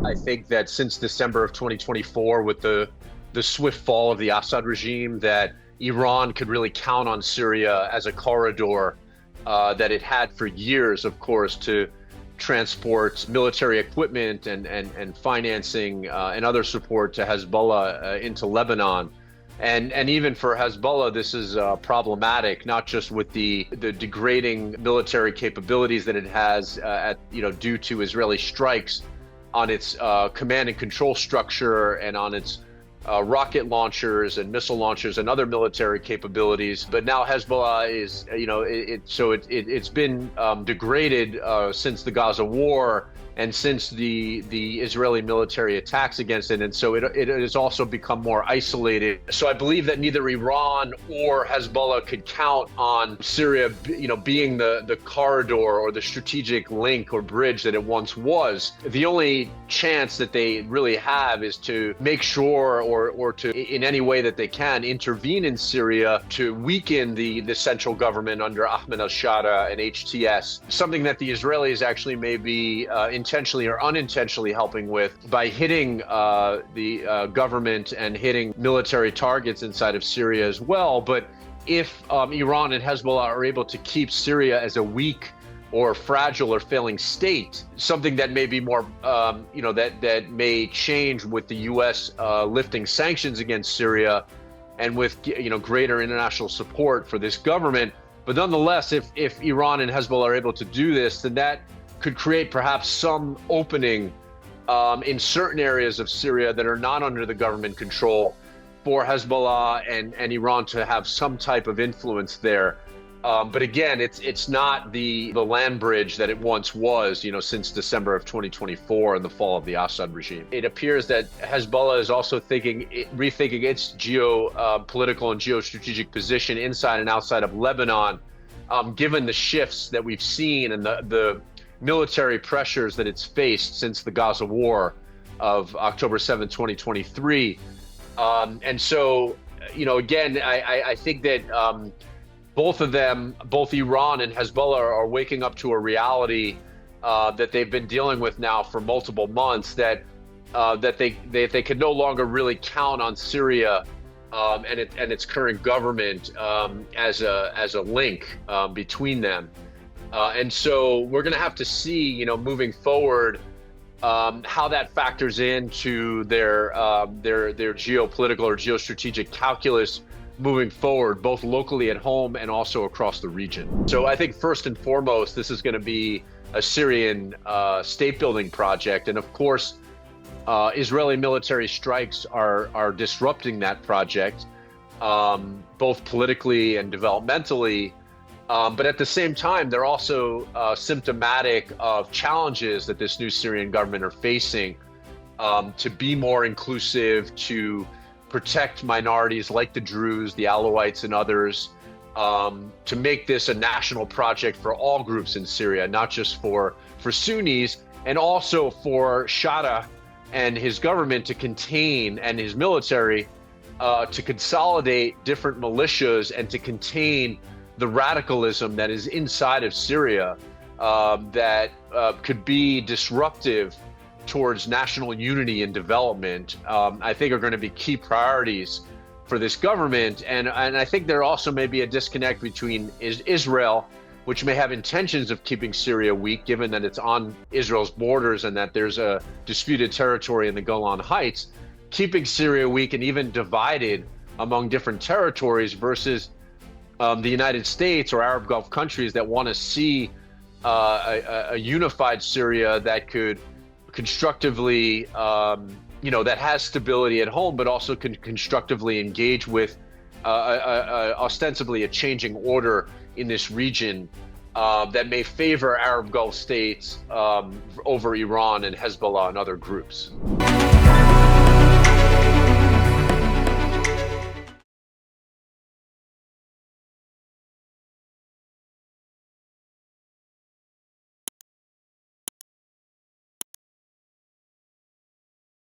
I think that since December of 2024, with the swift fall of the Assad regime, that Iran could really count on Syria as a corridor that it had for years, of course, to transport military equipment and financing and other support to Hezbollah into Lebanon. And even for Hezbollah, this is problematic, not just with the degrading military capabilities that it has due to Israeli strikes on its command and control structure and on its rocket launchers and missile launchers and other military capabilities. But now Hezbollah is, it's been degraded since the Gaza war and since the Israeli military attacks against it. And so it has also become more isolated. So I believe that neither Iran or Hezbollah could count on Syria, being the corridor or the strategic link or bridge that it once was. The only chance that they really have is to make sure or to, in any way that they can, intervene in Syria to weaken the central government under Ahmed al-Sharaa and HTS, something that the Israelis actually may be intentionally or unintentionally helping with by hitting the government and hitting military targets inside of Syria as well. But if Iran and Hezbollah are able to keep Syria as a weak or fragile or failing state, something that may be more, that may change with the U.S. Lifting sanctions against Syria and with, greater international support for this government. But nonetheless, if Iran and Hezbollah are able to do this, then that could create perhaps some opening in certain areas of Syria that are not under the government control for Hezbollah and Iran to have some type of influence there. But again, it's not the land bridge that it once was, since December of 2024 and the fall of the Assad regime. It appears that Hezbollah is also rethinking its geopolitical and geostrategic position inside and outside of Lebanon, given the shifts that we've seen and the military pressures that it's faced since the Gaza war of October 7, 2023. And so, again, I think that both of them, both Iran and Hezbollah, are waking up to a reality that they've been dealing with now for multiple months, that they can no longer really count on Syria and its current government as a link between them. And so we're going to have to see, moving forward, how that factors into their geopolitical or geostrategic calculus moving forward, both locally at home and also across the region. So I think first and foremost, this is going to be a Syrian state-building project. And of course, Israeli military strikes are disrupting that project, both politically and developmentally. But at the same time, they're also symptomatic of challenges that this new Syrian government are facing to be more inclusive, to protect minorities like the Druze, the Alawites, and others, to make this a national project for all groups in Syria, not just for Sunnis, and also for Sharaa and his government to contain, and his military to consolidate different militias and to contain the radicalism that is inside of Syria that could be disruptive towards national unity and development, I think are going to be key priorities for this government. And I think there also may be a disconnect between Israel, which may have intentions of keeping Syria weak, given that it's on Israel's borders and that there's a disputed territory in the Golan Heights, keeping Syria weak and even divided among different territories, versus the United States or Arab Gulf countries that want to see a unified Syria that could constructively, that has stability at home, but also can constructively engage with ostensibly a changing order in this region that may favor Arab Gulf states over Iran and Hezbollah and other groups.